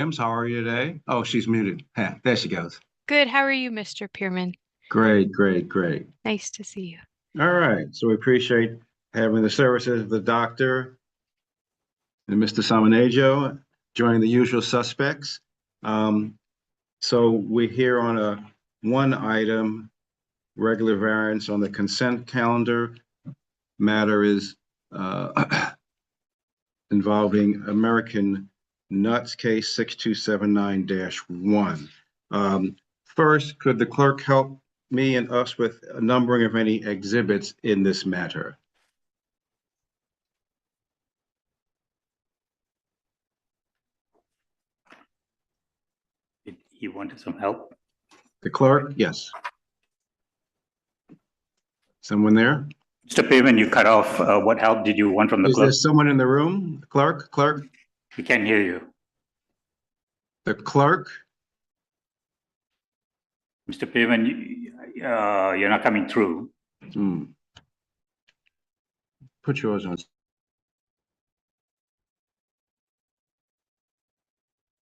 James, how are you today? Oh, she's muted. Huh, there she goes. Good. How are you, Mr. Pearman? Great, great, great. Nice to see you. All right. So we appreciate having the services of the doctor and Mr. Samanejo joining the usual suspects. Um, so we're here on a one item regular variance on the consent calendar. Matter is involving American Nuts case 6279-1. First, could the clerk help me and us with a numbering of any exhibits in this matter? You wanted some help? The clerk, yes. Someone there? Mr. Pearman, you cut off. What help did you want from the Is there clerk? someone in the room? Clerk? We can't hear you. The clerk? Mr. Pearman, you're not coming through. Put yours on.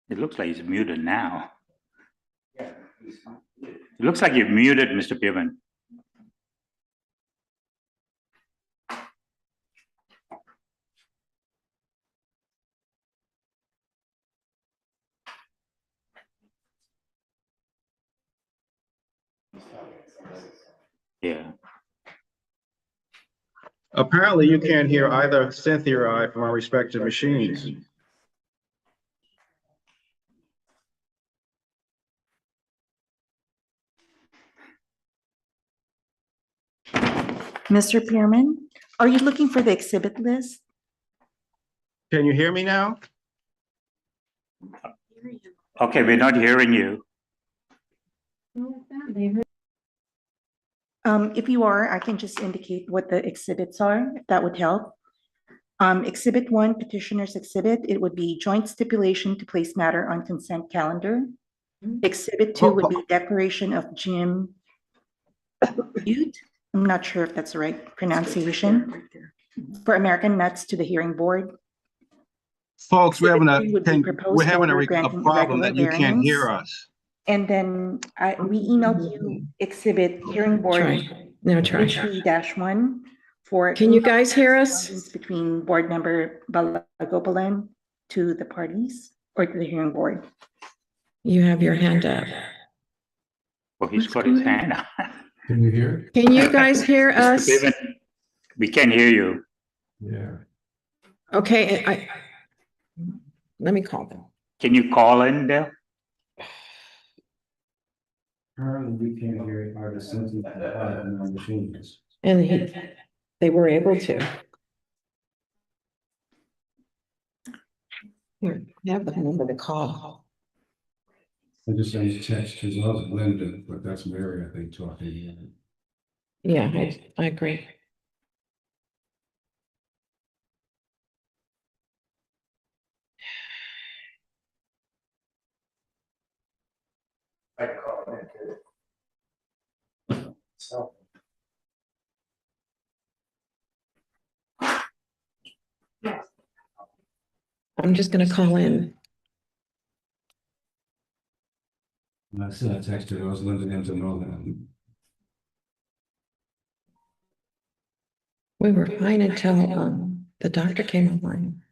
It looks like he's muted now. It looks like you're muted, Mr. Pearman. Yeah. Apparently, you can't hear either Cynthia or I from our respective machines. Mr. Pearman, are you looking for the exhibit list? Can you hear me now? Okay, we're not hearing you. If you are, I can just indicate what the exhibits are, if that would help. Exhibit 1, petitioner's exhibit, it would be joint stipulation to place matter on consent calendar. Exhibit 2 would be declaration of Jim Butte. I'm not sure if that's the right pronunciation. For American Nuts to the hearing board. Folks, we're having We're a problem that you can't hear us. And then we emailed you exhibit hearing board H3-1 for. Can you guys hear us? Between board member Balagopalan to the parties or to the hearing board. You have your hand up. Well, he's got his hand up. Can you hear? Can you guys hear us? Mr. Pearman, we can't hear you. Yeah. Okay, let me call them. Can you call in there? Apparently we can't hear either Cynthia or I on our machines. And they were able to. Here, I have the number to call. I just sent a text to Linda, but that's Mary, I think, talking. Yeah, I agree. I call it. So. I'm just gonna call in. I sent a text to Linda to know that. We were fine until the doctor came online.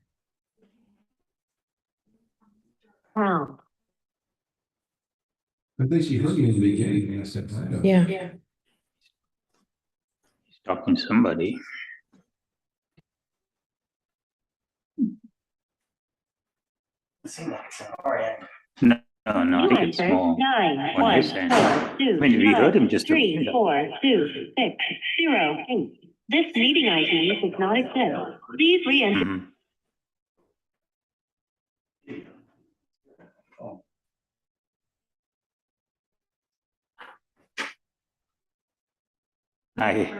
I think she heard me in the beginning and I said, I don't. Yeah. He's talking to somebody. No, I think it's small. On his end. I mean, we heard him just a minute. 342-608. This meeting ID does not exist. Please re-enter. Mhm. I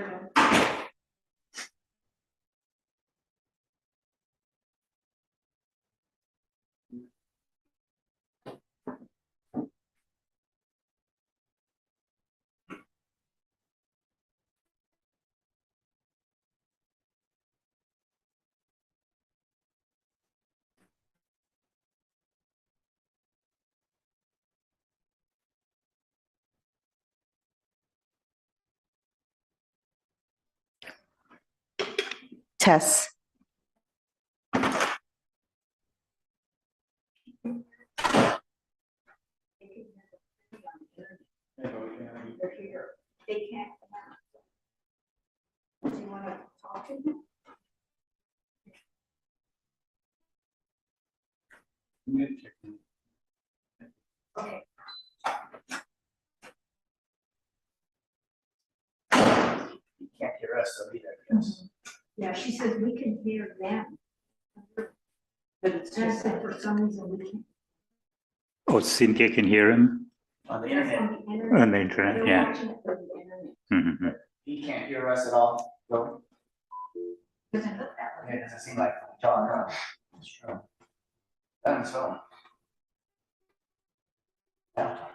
Tess. Can't hear us, so either, yes. Yeah, she says we can hear them. But it's just that for some reason we can't. Oh, Cynthia can hear him On the internet, on the internet, They're yeah. watching it from the internet. Mhm. he can't hear us at all, so. Doesn't look that way. It doesn't seem like we talk, huh? That's true. That's so. Yeah.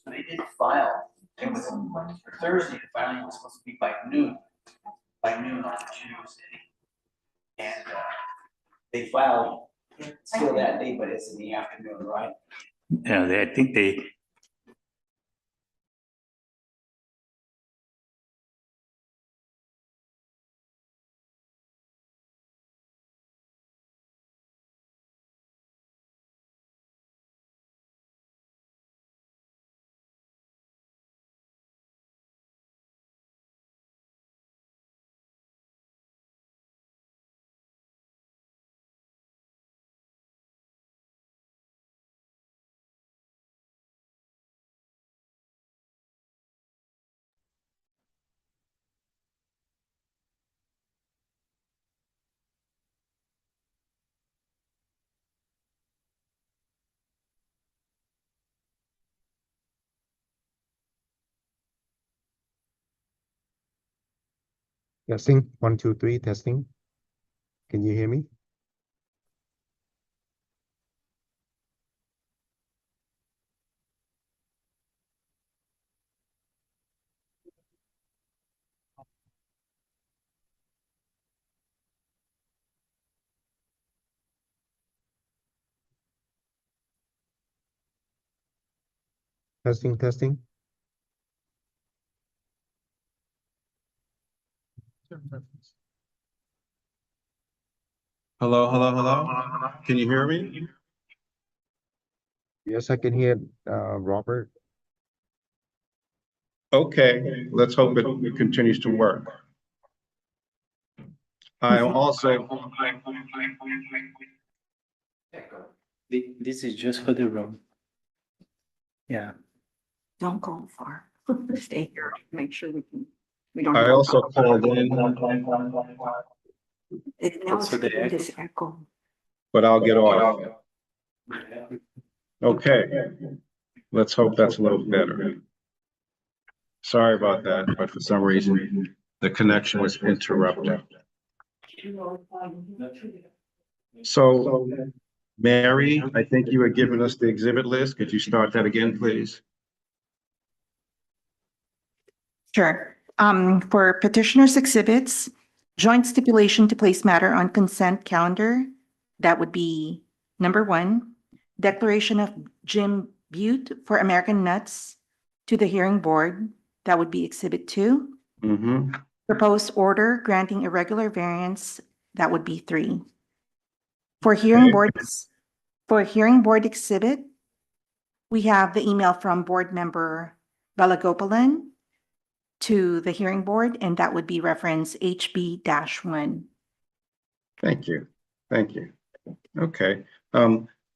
So they did file, it was Thursday, the filing was supposed to be by noon on Tuesday. And, they filed still that day, but it's in the afternoon, right? Yeah, I think they, Testing, 1, 2, 3, testing. Can you hear me? Testing, testing. Hello, hello, hello. Can you hear me? Yes, I can hear Robert. Okay, let's hope it continues to work. I also, This is just for the room. Yeah. Don't go far. Stay here. Make sure we don't. I have- also called in, Now it's for the doing this echo. but I'll get off. Okay, let's hope that's a little better. Sorry about that, but for some reason, the connection was interrupted. So, Mary, I think you were giving us the exhibit list. Could you start that again, please? Sure. For petitioner's exhibits, joint stipulation to place matter on consent calendar, that would be number 1. Declaration of Jim Butte for American Nuts to the hearing board, that would be exhibit 2. Mm-hmm. Proposed order granting irregular variance, that would be 3. For hearing board exhibit, we have the email from board member Balagopalan to the hearing board, and that would be reference HB-1. Thank you. Thank you. Okay.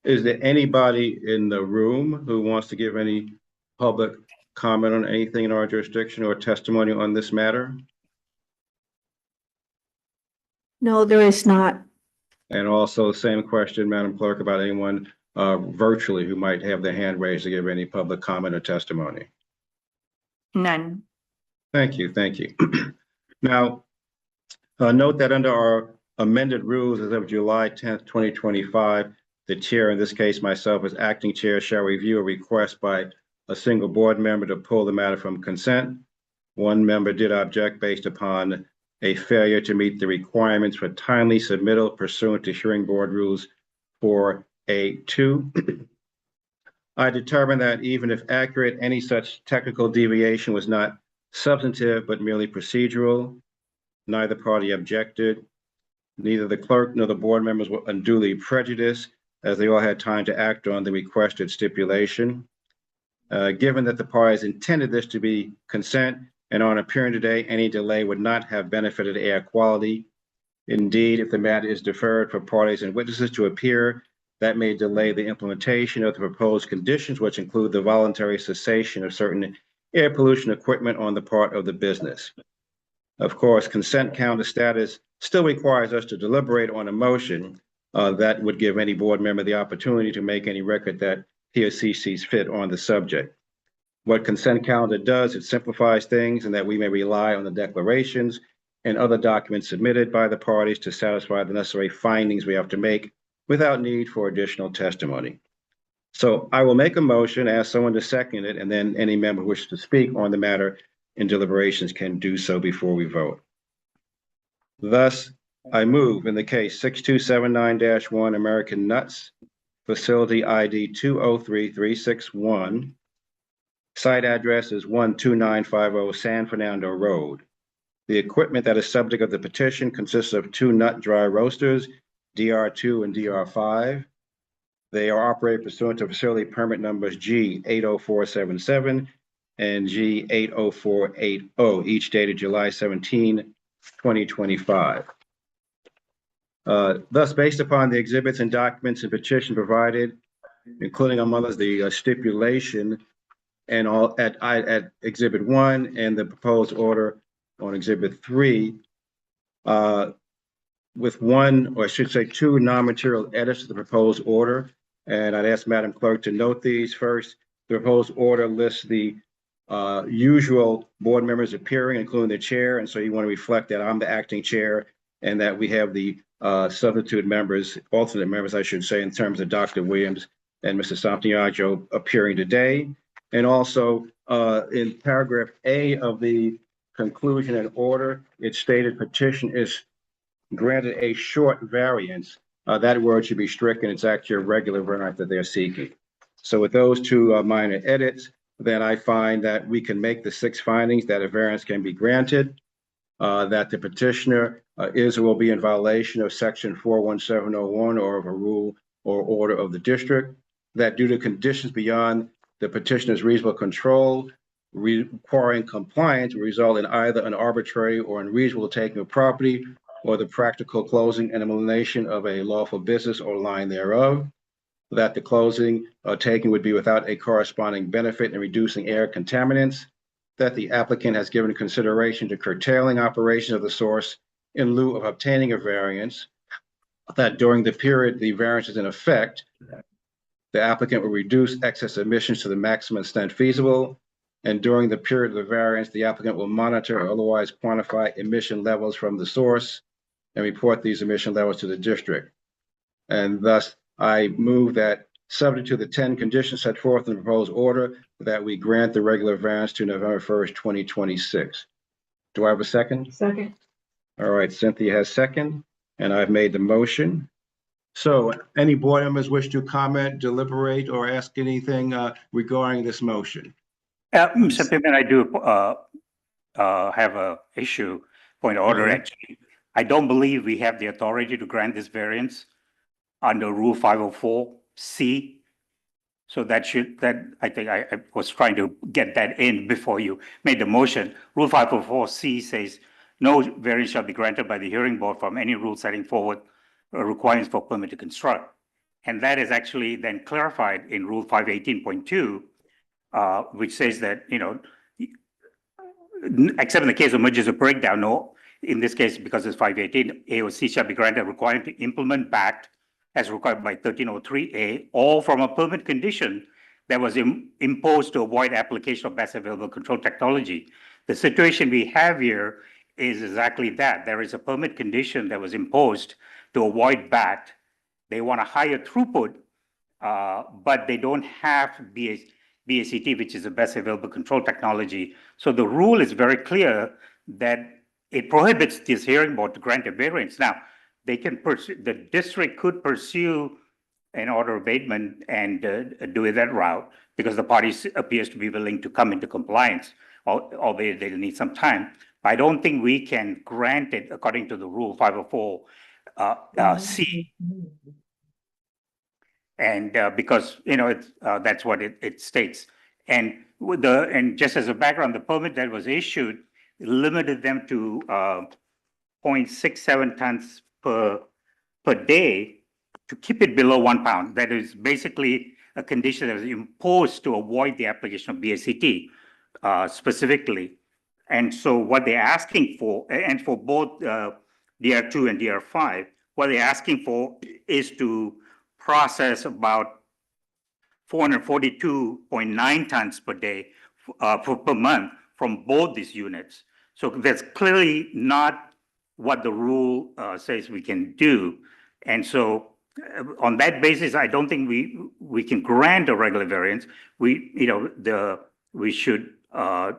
Is there anybody in the room who wants to give any public comment on anything in our jurisdiction or testimony on this matter? No, there is not. And also same question, Madam Clerk, about anyone virtually who might have their hand raised to give any public comment or testimony. None. Thank you, thank you. Now, note that under our amended rules as of July 10th, 2025, the chair, in this case myself as acting chair, shall review a request by a single board member to pull the matter from consent. One member did object based upon a failure to meet the requirements for timely submittal pursuant to hearing board rules 4A2. I determined that even if accurate, any such technical deviation was not substantive but merely procedural. Neither party objected. Neither the clerk nor the board members were unduly prejudiced, as they all had time to act on the requested stipulation. Given that the parties intended this to be consent and on appearing today, any delay would not have benefited air quality. Indeed, if the matter is deferred for parties and witnesses to appear, that may delay the implementation of the proposed conditions, which include the voluntary cessation of certain air pollution equipment on the part of the business. Of course, consent calendar status still requires us to deliberate on a motion that would give any board member the opportunity to make any record that he or she sees fit on the subject. What consent calendar does, it simplifies things, and that we may rely on the declarations and other documents submitted by the parties to satisfy the necessary findings we have to make without need for additional testimony. So I will make a motion, ask someone to second it, and then any member who wishes to speak on the matter in deliberations can do so before we vote. Thus, I move in the case 6279-1 American Nuts, facility ID 203361. Site address is 12950 San Fernando Road. The equipment that is subject of the petition consists of 2 nut dry roasters, DR2 and DR5. They are operated pursuant to facility permit numbers G80477 and G80480, each dated July 17, 2025. Thus, based upon the exhibits and documents and petition provided, including among others the stipulation and all at Exhibit 1 and the proposed order on Exhibit 3, with one, or I should say 2 non-material edits to the proposed order. And I'd ask Madam Clerk to note these. First, the proposed order lists the usual board members appearing, including the chair. And so you want to reflect that I'm the acting chair and that we have the substitute members, alternate members, I should say, in terms of Dr. Williams and Mr. Santiago appearing today. And also in paragraph A of the conclusion and order, it stated petition is granted a short variance. That word should be stricken. It's actually a regular variance that they're seeking. So with those 2 minor edits, then I find that we can make the 6 findings that a variance can be granted, that the petitioner is or will be in violation of section 41701 or of a rule or order of the district, that due to conditions beyond the petitioner's reasonable control, requiring compliance will result in either an arbitrary or unreasonable taking of property or the practical closing and elimination of a lawful business or line thereof, that the closing or taking would be without a corresponding benefit in reducing air contaminants, that the applicant has given consideration to curtailing operations of the source in lieu of obtaining a variance, that during the period the variance is in effect, the applicant will reduce excess emissions to the maximum extent feasible, and during the period of the variance, the applicant will monitor or otherwise quantify emission levels from the source and report these emission levels to the district. And thus, I move that, subject to the 10 conditions set forth in the proposed order, that we grant the regular variance to November 1st, 2026. Do I have a second? Second. All right, Cynthia has second, and I've made the motion. So any board members wish to comment, deliberate, or ask anything regarding this motion? Mr. Pittman, I do have a point of order, actually. I don't believe we have the authority to grant this variance under Rule 504C. So I think I was trying to get that in before you made the motion. Rule 504C says, no variance shall be granted by the hearing board from any rule setting forward requirements for permit to construct. And that is actually then clarified in Rule 518.2, which says that, except in the case of mergers or breakdown, no, in this case, because it's 518, AOC shall be granted requirement to implement BACT as required by 1303A, or from a permit condition that was imposed to avoid application of best available control technology. The situation we have here is exactly that. There is a permit condition that was imposed to avoid BACT. They want a higher throughput, but they don't have BACT, which is the best available control technology. So the rule is very clear that it prohibits this hearing board to grant a variance. Now, they can pursue, the district could pursue an order of abatement and do it that route because the parties appears to be willing to come into compliance, albeit they'll need some time. I don't think we can grant it according to the rule 504 C. And because, you know, that's what it states. And and just as a background, the permit that was issued limited them to 0.67 tons per day to keep it below 1 pound. That is basically a condition that was imposed to avoid the application of BACT specifically. And so what they're asking for, and for both DR2 and DR5, what they're asking for is to process about 442.9 tons per day per month from both these units. So that's clearly not what the rule says we can do. And so on that basis, I don't think we can grant a regular variance. We should I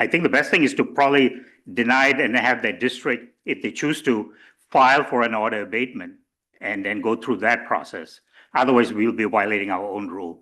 think the best thing is to probably deny it and have the district, if they choose to, file for an order abatement and then go through that process. Otherwise, we'll be violating our own rule.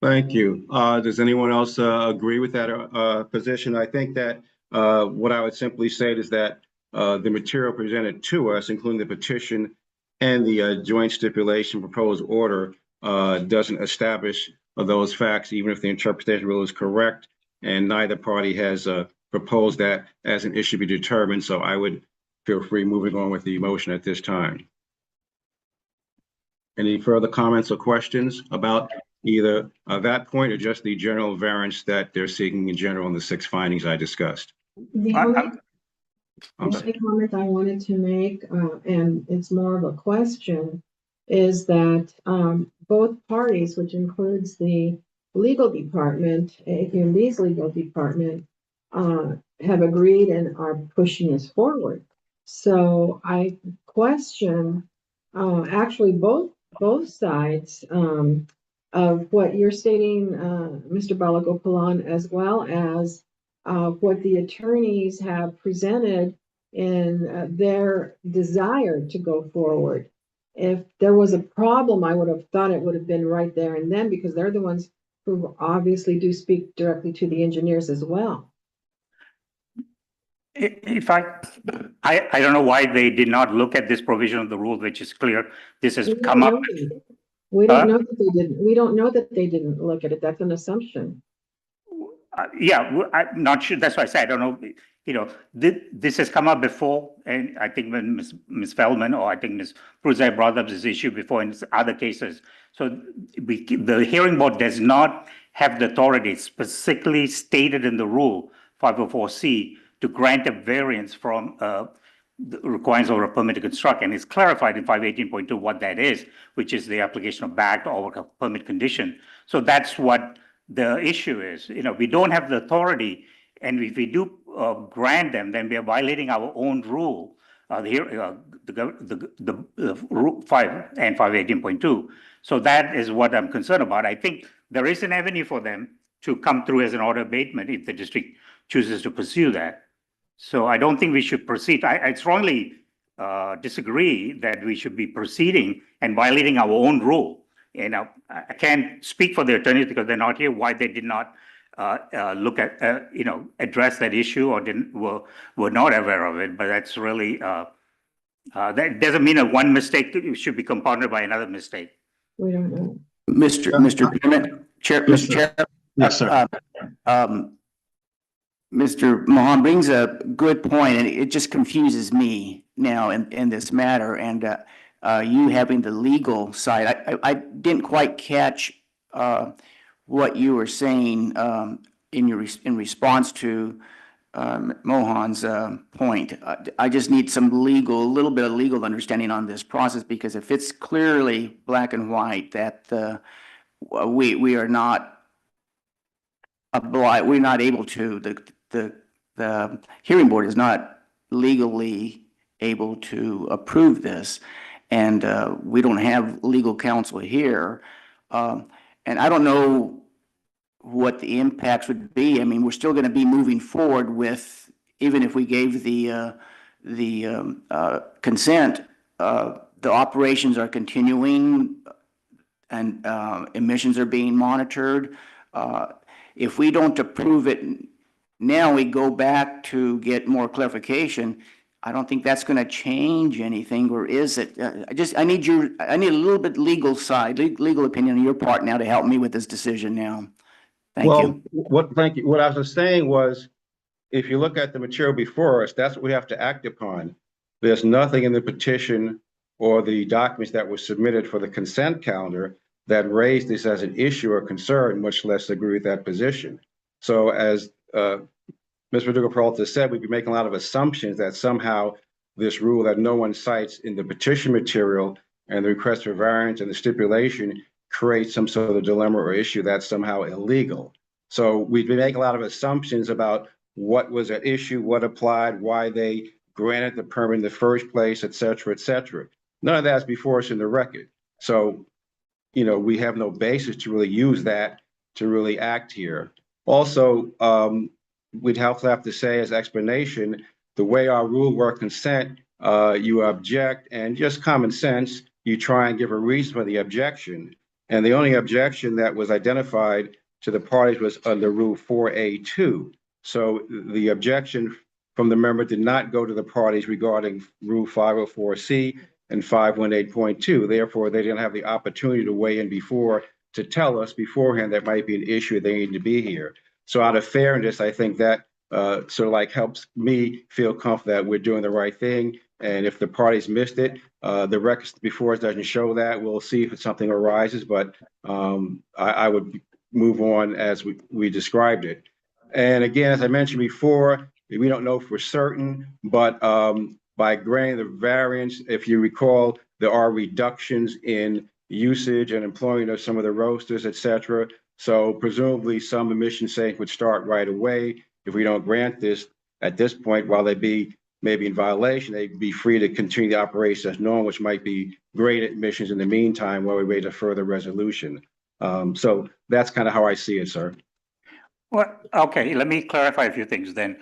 Thank you. Does anyone else agree with that position? I think that what I would simply say is that the material presented to us, including the petition and the joint stipulation proposed order, doesn't establish those facts, even if the interpretation rule is correct, and neither party has proposed that as an issue to be determined. So I would feel free moving on with the motion at this time. Any further comments or questions about either that point or just the general variance that they're seeking in general in the 6 findings I discussed? The only comment I wanted to make, and it's more of a question, is that both parties, which includes the legal department, AQMD's legal department, have agreed and are pushing us forward. So I question actually both sides of what you're stating, Mr. Balagopalan, as well as what the attorneys have presented in their desire to go forward. If there was a problem, I would have thought it would have been right there and then, because they're the ones who obviously do speak directly to the engineers as well. If I don't know why they did not look at this provision of the rule, which is clear. This has come up. We don't know that they didn't. We don't know that they didn't look at it. That's an assumption. Yeah, I'm not sure. That's why I said I don't know. You know, this has come up before, and I think when Ms. Feldman or I think Ms. Pruzai brought up this issue before in other cases. So the hearing board does not have the authority specifically stated in the rule 504C to grant a variance from the requirements of a permit to construct, and it's clarified in 518.2 what that is, which is the application of backed or a permit condition. So that's what the issue is. You know, we don't have the authority, and if we do grant them, then we are violating our own rule. The rule 5 and 518.2. So that is what I'm concerned about. I think there is an avenue for them to come through as an order abatement if the district chooses to pursue that. So I don't think we should proceed. I strongly disagree that we should be proceeding and violating our own rule. And I can't speak for the attorneys because they're not here, why they did not look at, address that issue or were not aware of it. But that's really, that doesn't mean that one mistake should be compounded by another mistake. We don't know. Mr. Chairman, Mr. Chair. Yes, sir. Mr. Mohan brings a good point, and it just confuses me now in this matter. And you having the legal side, I didn't quite catch what you were saying in response to Mohan's point. I just need a little bit of legal understanding on this process, because if it's clearly black and white that we are not obliged, we're not able to, the hearing board is not legally able to approve this, and we don't have legal counsel here, and I don't know what the impacts would be. I mean, we're still going to be moving forward with, even if we gave the consent, the operations are continuing and emissions are being monitored. If we don't approve it now, we go back to get more clarification. I don't think that's going to change anything, or is it? I need a little bit legal side, legal opinion on your part now to help me with this decision now. Thank you. Thank you. What I was saying was, if you look at the material before us, that's what we have to act upon. There's nothing in the petition or the documents that were submitted for the consent calendar that raised this as an issue or concern, much less agree with that position. So as Ms. Verdugo-Peralta said, we'd be making a lot of assumptions that somehow this rule that no one cites in the petition material and the request for variance and the stipulation creates some sort of dilemma or issue that's somehow illegal. So we'd be making a lot of assumptions about what was at issue, what applied, why they granted the permit in the first place, et cetera, et cetera. None of that's before us in the record. So, you know, we have no basis to really use that to really act here. Also, we'd also have to say as explanation, the way our rule work consent, you object, and just common sense, you try and give a reason for the objection. And the only objection that was identified to the parties was under Rule 4A2. So the objection from the member did not go to the parties regarding Rule 504C and 518.2. Therefore, they didn't have the opportunity to weigh in before to tell us beforehand that might be an issue they need to be here. So out of fairness, I think that sort of like helps me feel comfortable that we're doing the right thing. And if the parties missed it, the record before us doesn't show that. We'll see if something arises, but I would move on as we described it. And again, as I mentioned before, we don't know for certain, but by granting the variance, if you recall, there are reductions in usage and employment of some of the roasters, et cetera. So presumably some emission savings would start right away. If we don't grant this at this point, while they be maybe in violation, they'd be free to continue the operation as normal, which might be great emissions in the meantime while we wait a further resolution. So that's kind of how I see it, sir. Well, okay, let me clarify a few things then.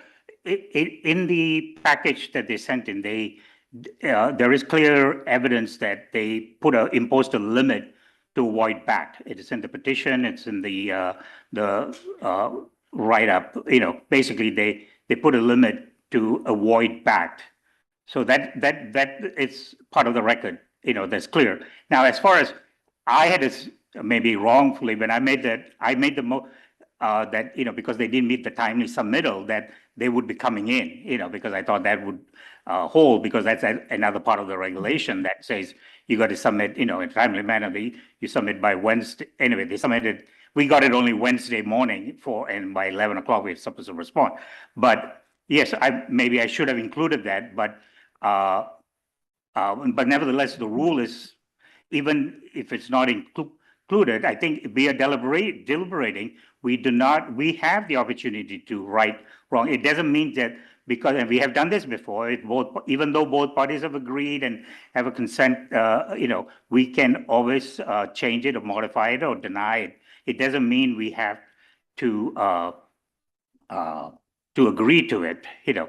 In the package that they sent in, there is clear evidence that they imposed a limit to avoid BACT. It is in the petition, it's in the write-up. You know, basically they put a limit to avoid BACT. So that it's part of the record. You know, that's clear. Now, as far as I had this maybe wrongfully, when I made that, you know, because they didn't meet the timely submittal, that they would be coming in, you know, because I thought that would hold, because that's another part of the regulation that says you got to submit, you know, in a timely manner. You submit by Wednesday. Anyway, they submitted. We got it only Wednesday morning and by 11 o'clock we were supposed to respond. But yes, maybe I should have included that. But nevertheless, the rule is, even if it's not included, I think we are deliberating. We have the opportunity to right wrong. It doesn't mean that because, and we have done this before, even though both parties have agreed and have a consent, you know, we can always change it or modify it or deny it. It doesn't mean we have to agree to it, you know.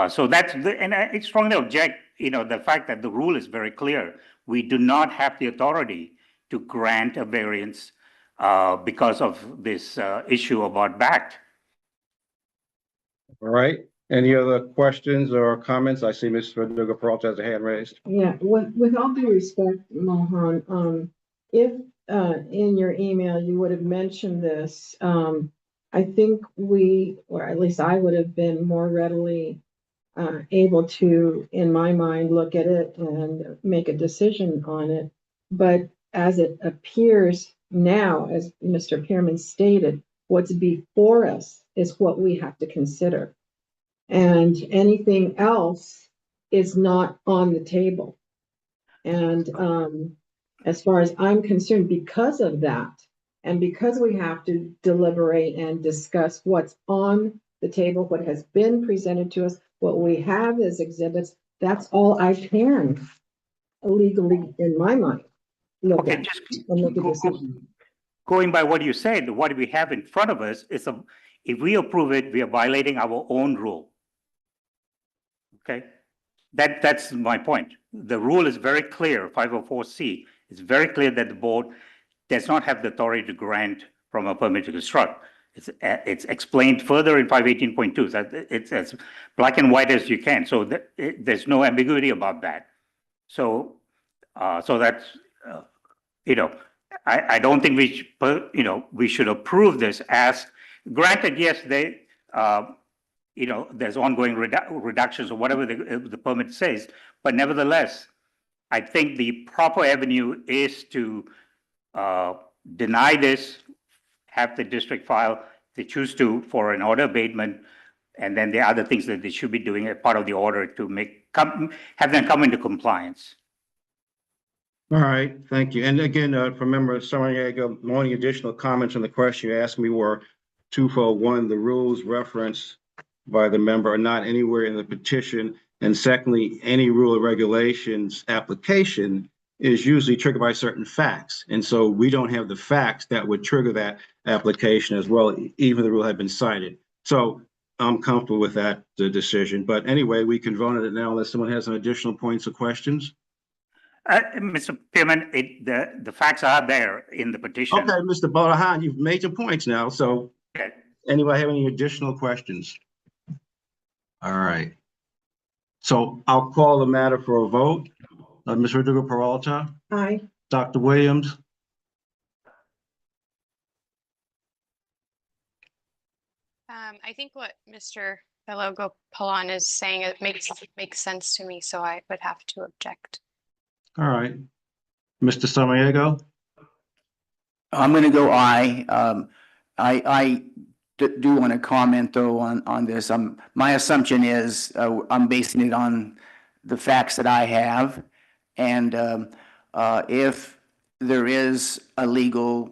So that's and I strongly object, you know, the fact that the rule is very clear. We do not have the authority to grant a variance because of this issue about BACT. All right. Any other questions or comments? I see Ms. Verdugo-Peralta has a hand raised. Yeah, with all due respect, Mohan, if in your email you would have mentioned this, I think or at least I would have been more readily able to, in my mind, look at it and make a decision on it. But as it appears now, as Mr. Pearman stated, what's before us is what we have to consider. And anything else is not on the table. And as far as I'm concerned, because of that, and because we have to deliberate and discuss what's on the table, what has been presented to us, what we have as exhibits, that's all I can legally, in my mind, look at and make a decision. going by what you said, what we have in front of us is if we approve it, we are violating our own rule. Okay? That's my point. The rule is very clear, 504C. It's very clear that the board does not have the authority to grant from a permit to construct. It's explained further in 518.2. That it's as black and white as you can. So there's no ambiguity about that. So that's, I don't think we should approve this as, granted, yes, there's ongoing reductions or whatever the permit says, but nevertheless, I think the proper avenue is to deny this, have the district file, they choose to, for an order abatement, and then the other things that they should be doing as part of the order to have them come into compliance. All right, thank you. And again, from Member Samaniego, my only additional comments on the question you asked me were twofold. One, the rules referenced by the member are not anywhere in the petition. And secondly, any rule or regulations application is usually triggered by certain facts. And so we don't have the facts that would trigger that application as well, even if the rule had been cited. So I'm comfortable with that decision. But anyway, we can vote on it now unless someone has some additional points or questions. Mr. Pierman, the facts are there in the petition. Okay, Mr. Bolahan, you've made your points now. So Okay. anybody have any additional questions? All right. So I'll call the matter for a vote. Ms. Rodrigo Peralta, Aye. Dr. Williams, I think what Mr. Belogo-Palan is saying, it makes sense to me, so I would have to object. all right. Mr. Samaniego, I'm going to go aye. I do want to comment though on this. My assumption is I'm basing it on the facts that I have. And if there is a legal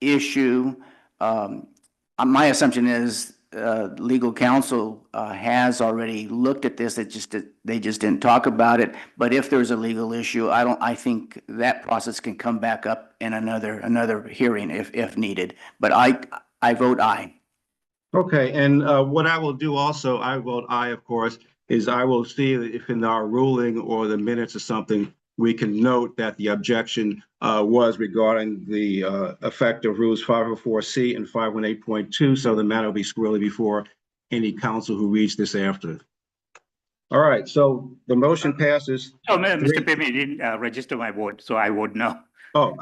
issue, my assumption is legal counsel has already looked at this. They just didn't talk about it. But if there's a legal issue, I think that process can come back up in another hearing if needed. But I vote aye. okay. And what I will do also, I vote aye, of course, is I will see if in our ruling or the minutes or something, we can note that the objection was regarding the effect of rules 504C and 518.2. So the matter will be squarely before any counsel who reads this after. All right, so the motion passes. Oh, Mr. Pierman, you didn't register my vote, so I vote no. Oh,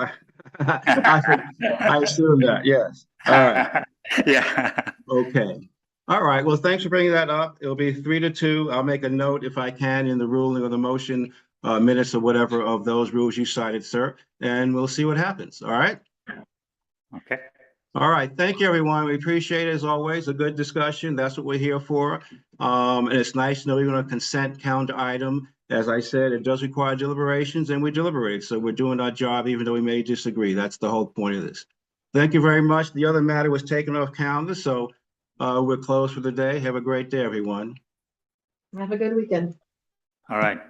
I assume that, yes. All right. Yeah. Okay. All right. Well, thanks for bringing that up. It'll be 3-2. I'll make a note if I can in the ruling or the motion minutes or whatever of those rules you cited, sir, and we'll see what happens. All right. Okay. All right. Thank you, everyone. We appreciate it as always. A good discussion. That's what we're here for. And it's nice to know even a consent calendar item. As I said, it does require deliberations and we deliberate. So we're doing our job, even though we may disagree. That's the whole point of this. Thank you very much. The other matter was taken off calendar, so we're closed for the day. Have a great day, everyone. Have a good weekend. All right.